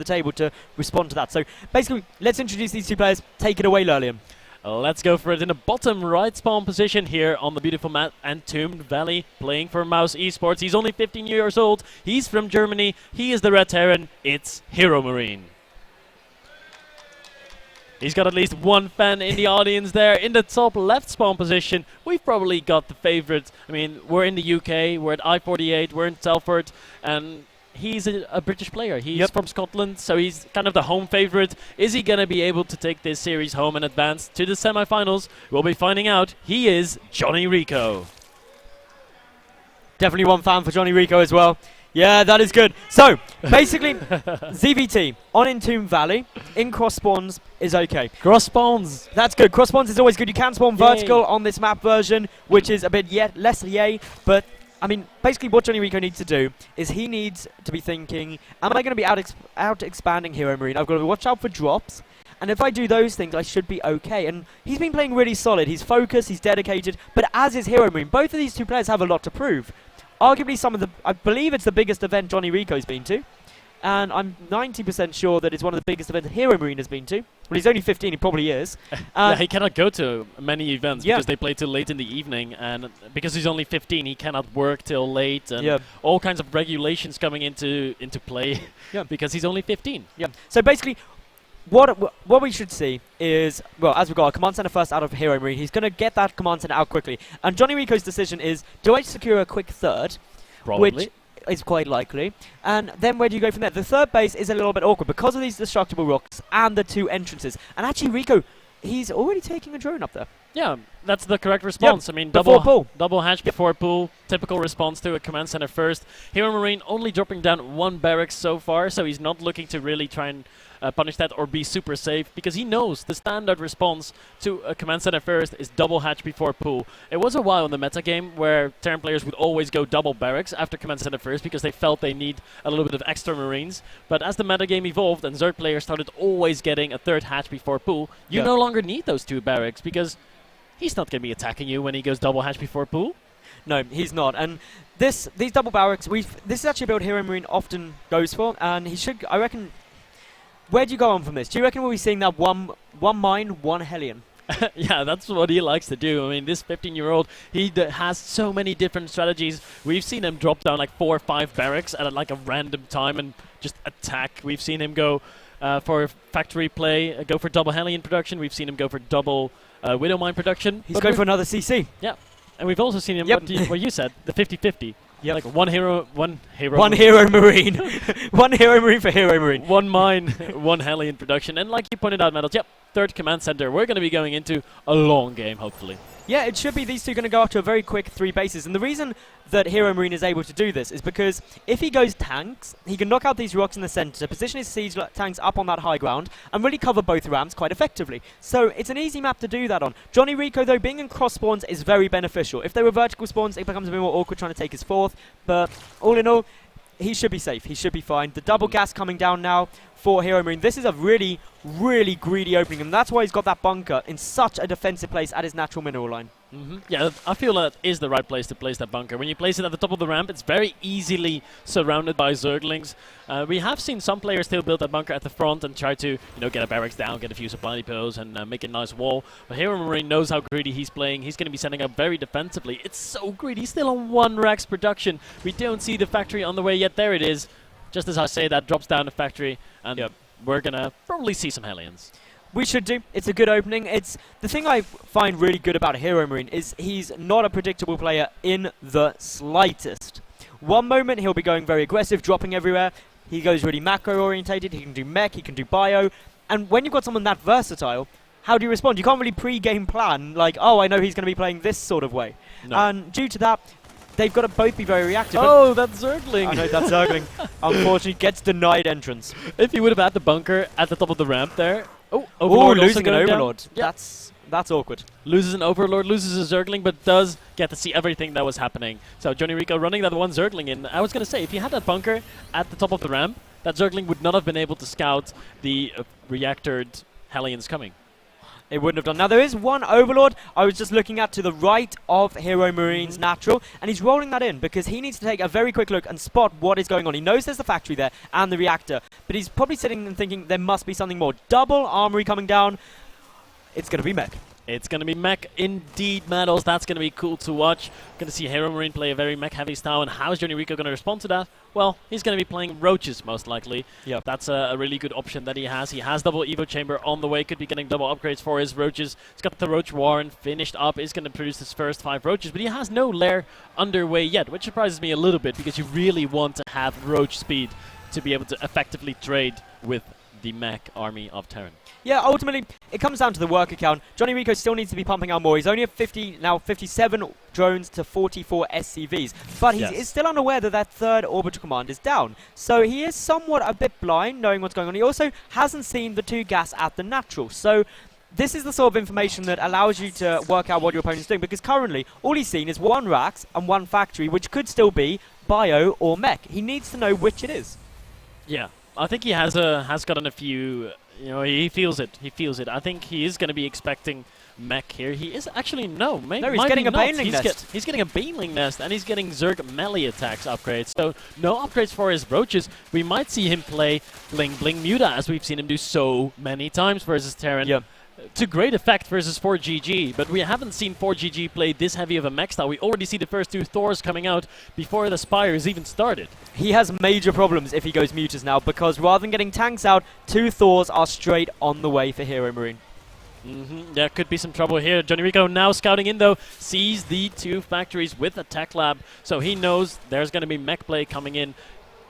the table to respond to that. So basically, let's introduce these two players. Take it away, Lurlian. Let's go for it in the bottom right spawn position here on the beautiful map Entombed Valley, playing for Mouse Esports. He's only 15 years old. He's from Germany. He is the Red Terran. It's HeroMarine. He's got at least one fan in the audience there. In the top left spawn position, we've probably got the favorite. I mean, we're in the UK, we're at I-48, we're in Telford, and he's a British player. He's from Scotland, so he's kind of the home favorite. Is he going to be able to take this series home and advance to the semi-finals? We'll be finding out. He is JonnyRecco. Definitely one fan for JonnyRecco as well. Yeah, that is good. So, basically, ZVT on Entombed Valley in cross spawns is okay. Cross spawns. That's good. Cross spawns is always good. You can spawn vertical on this map version, which is a bit less yay, but I mean, basically what JonnyRecco needs to do is he needs to be thinking, am I going to be out expanding HeroMarine? I've got to watch out for drops. And if I do those things, I should be okay. And he's been playing really solid. He's focused, he's dedicated, but as is HeroMarine. Both of these two players have a lot to prove. Arguably I believe it's the biggest event JonnyRecco's been to. And I'm 90% sure that it's one of the biggest events HeroMarine has been to. Well, he's only 15, he probably is. Yeah, he cannot go to many events because they play till late in the evening. And because he's only 15, he cannot work till late. And all kinds of regulations coming into play because he's only 15. Yeah. So basically, what we should see is, well, as we've got a command center first out of HeroMarine, he's going to get that command center out quickly. And JonnyRecco's decision is, do I secure a quick third? Probably. Which is quite likely. And then where do you go from there? The third base is a little bit awkward because of these destructible rocks and the two entrances. And actually, Recco, he's already taking a drone up there. Yeah, that's the correct response. I mean, double hatch before pool, typical response to a command center first. HeroMarine only dropping down one barracks so far, so he's not looking to really try and punish that or be super safe, because he knows the standard response to a command center first is double hatch before pool. It was a while in the meta game where Terran players would always go double barracks after command center first because they felt they need a little bit of extra marines. But as the meta game evolved and Zerg players started always getting a third hatch before pool, you no longer need those two barracks because he's not going to be attacking you when he goes double hatch before pool. No, he's not. And these double barracks, this is actually a build HeroMarine often goes for, and he should, I reckon. Where do you go on from this? Do you reckon we'll be seeing that one mine, one Hellion? Yeah, that's what he likes to do. I mean, this 15-year-old, he has so many different strategies. We've seen him drop down like 4 or 5 barracks at like a random time and just attack. We've seen him go for factory play, go for double Hellion production. We've seen him go for double Widow Mine production. He's going for another CC. Yeah, and we've also seen him, what you said, the 50-50. Yep. Like one HeroMarine. One HeroMarine for HeroMarine. One mine, one Hellion production. And like you pointed out, Metals, third command center. We're going to be going into a long game, hopefully. Yeah, it should be these two going to go up to a very quick 3 bases. And the reason that HeroMarine is able to do this is because if he goes tanks, he can knock out these rocks in the center, position his siege tanks up on that high ground, and really cover both ramps quite effectively. So it's an easy map to do that on. JonnyRecco, though, being in cross spawns is very beneficial. If they were vertical spawns, it becomes a bit more awkward trying to take his fourth. But all in all, he should be safe. He should be fine. The double gas coming down now for HeroMarine. This is a really, really greedy opening, and that's why he's got that bunker in such a defensive place at his natural mineral line. Yeah, I feel that is the right place to place that bunker. When you place it at the top of the ramp, it's very easily surrounded by Zerglings. We have seen some players still build that bunker at the front and try to, get a barracks down, get a few supply depots, and make a nice wall. But HeroMarine knows how greedy he's playing. He's going to be setting up very defensively. It's so greedy. He's still on 1 Rex production. We don't see the factory on the way yet. There it is. Just as I say, that drops down the factory, and we're going to probably see some Hellions. We should do. It's a good opening. It's the thing I find really good about HeroMarine is he's not a predictable player in the slightest. One moment he'll be going very aggressive, dropping everywhere. He goes really macro orientated. He can do mech, he can do bio. And when you've got someone that versatile, how do you respond? You can't really pre-game plan like, oh, I know he's going to be playing this sort of way. No. And due to that, they've got to both be very reactive. Oh, that's Zergling. I know, that's Zergling. Unfortunately, gets denied entrance. If he would have had the bunker at the top of the ramp there. Oh, Overlord losing an Overlord. Yep. That's awkward. Loses an Overlord, loses a Zergling, but does get to see everything that was happening. So JonnyRecco running that one Zergling in. I was going to say, if he had that bunker at the top of the ramp, that Zergling would not have been able to scout the reactored Hellions coming. It wouldn't have done. Now, there is one Overlord I was just looking at to the right of HeroMarine's natural, and he's rolling that in because he needs to take a very quick look and spot what is going on. He knows there's the factory there and the reactor, but he's probably sitting and thinking there must be something more. Double armory coming down. It's going to be mech. It's going to be mech indeed, Medals. That's going to be cool to watch. Going to see HeroMarine play a very mech-heavy style, and how is JonnyRecco going to respond to that? Well, he's going to be playing roaches, most likely. Yep. That's a really good option that he has. He has double Evo Chamber on the way, could be getting double upgrades for his roaches. He's got the Roach Warren finished up, is going to produce his first 5 roaches, but he has no lair underway yet, which surprises me a little bit, because you really want to have roach speed to be able to effectively trade with the mech army of Terran. Yeah, ultimately, it comes down to the worker count. JonnyRecco still needs to be pumping out more. He's only at 57 drones to 44 SCVs. But he is still unaware that that third orbital command is down. So he is somewhat a bit blind, knowing what's going on. He also hasn't seen the 2 gas at the natural. So this is the sort of information that allows you to work out what your opponent's doing. Because currently, all he's seen is 1 Rax and 1 factory, which could still be bio or mech. He needs to know which it is. Yeah, I think he has gotten a few. You know, he feels it. He feels it. I think he is going to be expecting mech here. He is actually no, he's getting a Baneling nest. He's getting a Baneling nest, and he's getting Zerg melee attacks upgrades. So no upgrades for his roaches. We might see him play Bling Bling Muta, as we've seen him do so many times versus Terran. Yeah. To great effect versus 4GG, but we haven't seen 4GG play this heavy of a mech style. We already see the first 2 Thors coming out before the Spires even started. He has major problems if he goes Mutas now, because rather than getting tanks out, 2 Thors are straight on the way for HeroMarine. There could be some trouble here. JonnyRecco now scouting in, though, sees the 2 factories with a tech lab, so he knows there's going to be mech play coming in.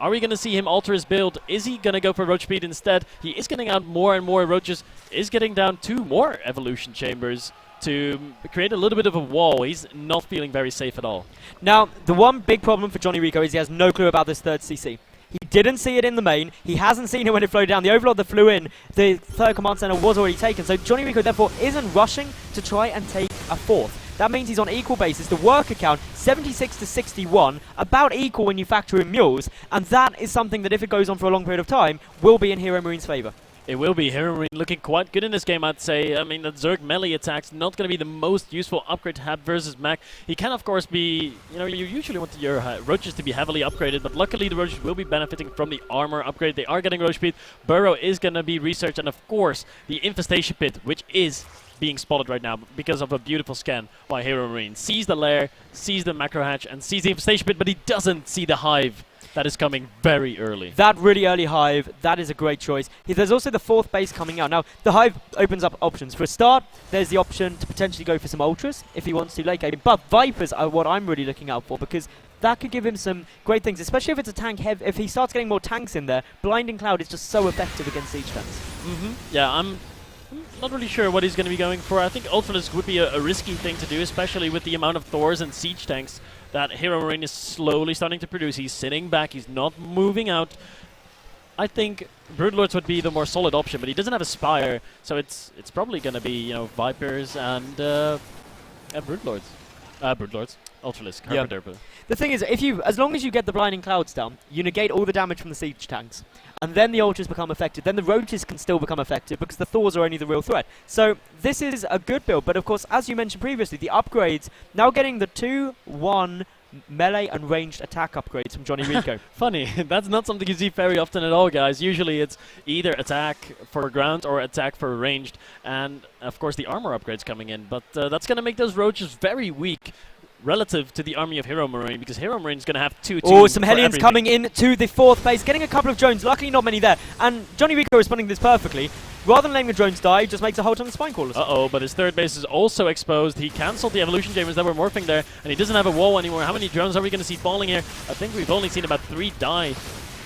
Are we going to see him alter his build? Is he going to go for roach speed instead? He is getting out more and more roaches, is getting down 2 more evolution chambers to create a little bit of a wall. He's not feeling very safe at all. Now, the one big problem for JonnyRecco is he has no clue about this 3rd CC. He didn't see it in the main. He hasn't seen it when it flowed down. The Overlord that flew in, the 3rd command center was already taken. So JonnyRecco, therefore, isn't rushing to try and take a 4th. That means he's on equal basis. The worker count, 76 to 61, about equal when you factor in mules. And that is something that, if it goes on for a long period of time, will be in HeroMarine's favor. It will be. HeroMarine looking quite good in this game, I'd say. I mean, the Zerg melee attack's not going to be the most useful upgrade to have versus mech. He can, of course, be... You know, you usually want your roaches to be heavily upgraded, but luckily the roaches will be benefiting from the armor upgrade. They are getting roach speed. Burrow is going to be researched, and of course, the infestation pit, which is being spotted right now because of a beautiful scan by HeroMarine. Sees the lair, sees the macro hatch, and sees the infestation pit, but he doesn't see the hive that is coming very early. That really early hive, that is a great choice. There's also the 4th base coming out. Now, the hive opens up options. For a start, there's the option to potentially go for some ultras if he wants to late game. But Vipers are what I'm really looking out for, because that could give him some great things, especially if it's a tank heavy. If he starts getting more tanks in there, Blinding Cloud is just so effective against siege tanks. Yeah, I'm not really sure what he's going to be going for. I think Ultralisk would be a risky thing to do, especially with the amount of Thors and siege tanks that HeroMarine is slowly starting to produce. He's sitting back, he's not moving out. I think Broodlords would be the more solid option, but he doesn't have a Spire, so it's probably going to be, you know, Vipers and Broodlords. Broodlords. Ultralisk. Herpa. The thing is, as long as you get the Blinding Clouds down, you negate all the damage from the siege tanks. And then the ultras become effective. Then the roaches can still become effective because the Thors are only the real threat. So this is a good build. But of course, as you mentioned previously, the upgrades, now getting the 2-1 melee and ranged attack upgrades from JonnyRecco. Funny, that's not something you see very often at all, guys. Usually it's either attack for ground or attack for ranged. And of course the armor upgrades coming in. But that's going to make those roaches very weak relative to the army of HeroMarine, because HeroMarine's going to have 2-2. Oh, some Hellions coming in to the 4th base, getting a couple of drones. Luckily, not many there. And JonnyRecco responding to this perfectly. Rather than letting the drones die, just makes a halt on the spine crawlers. But his 3rd base is also exposed. He cancelled the evolution chambers that were morphing there, and he doesn't have a wall anymore. How many drones are we going to see falling here? I think we've only seen about 3 die.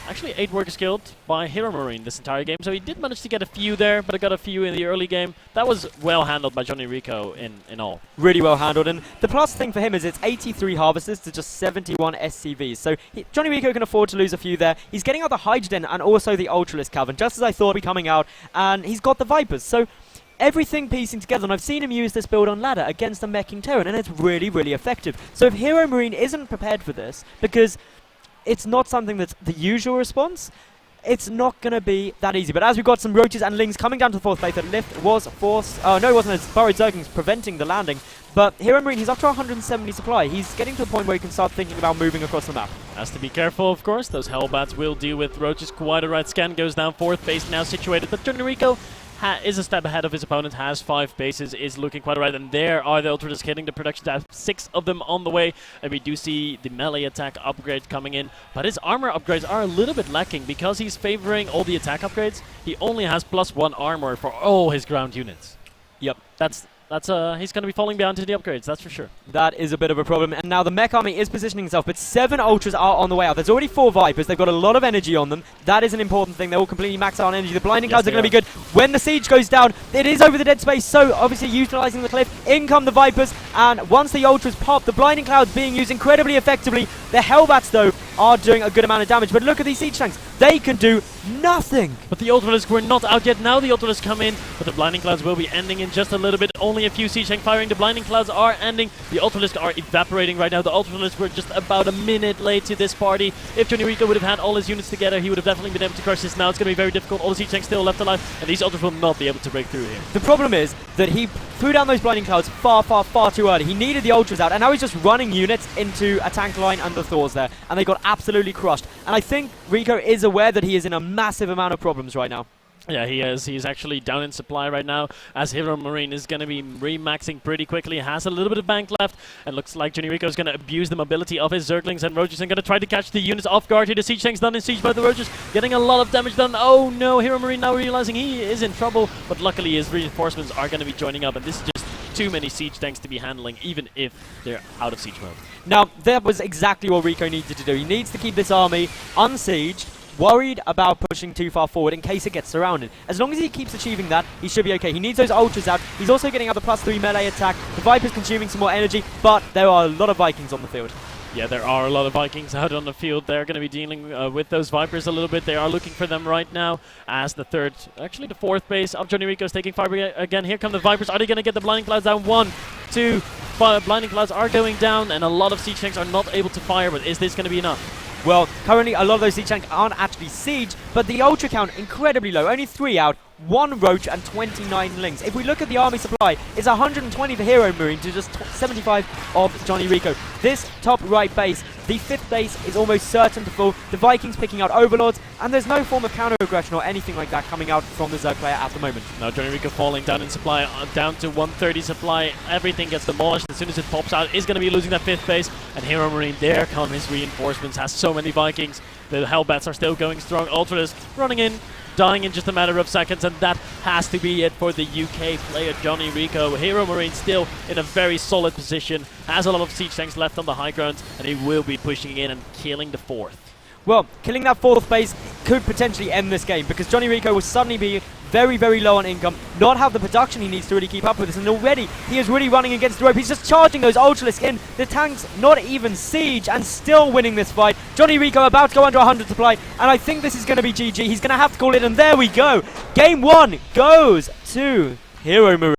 Actually, 8 workers killed by HeroMarine this entire game, so he did manage to get a few there, but I got a few in the early game. That was well handled by JonnyRecco in all. Really well handled, and the plus thing for him is it's 83 harvesters to just 71 SCVs, so JonnyRecco can afford to lose a few there. He's getting out the Hydrogen and also the Ultralisk Cavern, just as I thought would be coming out, and he's got the Vipers, so everything piecing together, and I've seen him use this build on ladder against the meching Terran, and it's really, really effective. So if HeroMarine isn't prepared for this, because it's not something that's the usual response, it's not going to be that easy. But as we've got some roaches and lings coming down to the fourth base, the lift was forced. Oh, no, it wasn't. It's burrowed zerglings preventing the landing. But HeroMarine, he's up to 170 supply. He's getting to a point where he can start thinking about moving across the map. Has to be careful, of course. Those Hellbats will deal with roaches quite a right. Scan goes down, fourth base now situated. But JonnyRecco is a step ahead of his opponent, has 5 bases, is looking quite right, and there are the Ultradiscs hitting the production tab, 6 of them on the way, and we do see the melee attack upgrade coming in, but his armor upgrades are a little bit lacking because he's favoring all the attack upgrades. He only has +1 armor for all his ground units. Yep, that's he's going to be falling behind to the upgrades, that's for sure. That is a bit of a problem. And now the mech army is positioning itself, but 7 Ultras are on the way out. There's already 4 Vipers. They've got a lot of energy on them. That is an important thing. They're all completely maxed out on energy. The Blinding Clouds are going to be good. When the siege goes down, it is over the dead space, so obviously utilizing the cliff. In come the Vipers, and once the Ultras pop, the Blinding Clouds being used incredibly effectively. The Hellbats, though, are doing a good amount of damage. But look at these siege tanks. They can do nothing. But the Ultralisks were not out yet. Now the Ultralisks come in, but the Blinding Clouds will be ending in just a little bit. Only a few siege tank firing. The Blinding Clouds are ending. The Ultralisks are evaporating right now. The Ultralisks were just about a minute late to this party. If JonnyRecco would have had all his units together, he would have definitely been able to crush this. Now it's going to be very difficult. All the siege tanks still left alive, and these Ultras will not be able to break through here. The problem is that he threw down those Blinding Clouds far too early. He needed the Ultras out, and now he's just running units into a tank line and the Thors there, and they got absolutely crushed. And I think Recco is aware that he is in a massive amount of problems right now. Yeah, he is. He's actually down in supply right now, as HeroMarine is going to be remaxing pretty quickly. Has a little bit of bank left, and looks like JonnyRecco is going to abuse the mobility of his Zerglings and Roaches and going to try to catch the units off guard here. The siege tank's done in siege by the Roaches, getting a lot of damage done. Oh no, HeroMarine now realizing he is in trouble, but luckily his reinforcements are going to be joining up, and this is just too many siege tanks to be handling, even if they're out of siege mode. Now, that was exactly what Recco needed to do. He needs to keep this army unsieged, worried about pushing too far forward in case it gets surrounded. As long as he keeps achieving that, he should be okay. He needs those Ultras out. He's also getting out the +3 melee attack. The Viper's consuming some more energy, but there are a lot of Vikings on the field. Yeah, there are a lot of Vikings out on the field. They're going to be dealing with those Vipers a little bit. They are looking for them right now as the fourth base of JonnyRecco is taking fire again. Here come the Vipers. Are they going to get the Blinding Clouds down? 1, 2, 5. Blinding Clouds are going down, and a lot of siege tanks are not able to fire, but is this going to be enough? Well, currently a lot of those siege tanks aren't actually siege, but the Ultra count incredibly low. Only 3 out, 1 Roach and 29 Lings. If we look at the army supply, it's 120 for HeroMarine to just 75 of JonnyRecco. This top right base, the 5th base, is almost certain to fall. The Vikings picking out Overlords, and there's no form of counter-aggression or anything like that coming out from the Zerg player at the moment. Now JonnyRecco falling down in supply, down to 130 supply. Everything gets demolished as soon as it pops out. Is going to be losing that 5th base, and HeroMarine, there come his reinforcements. Has so many Vikings. The Hellbats are still going strong. Ultradiscs running in, dying in just a matter of seconds, and that has to be it for the UK player JonnyRecco. HeroMarine still in a very solid position, has a lot of siege tanks left on the high ground, and he will be pushing in and killing the 4th. Well, killing that 4th base could potentially end this game, because JonnyRecco will suddenly be very low on income, not have the production he needs to really keep up with this, and already he is really running against the rope. He's just charging those Ultralisks in. The tanks not even siege and still winning this fight. JonnyRecco about to go under 100 supply, and I think this is going to be GG. He's going to have to call it, and there we go. Game 1 goes to HeroMarine.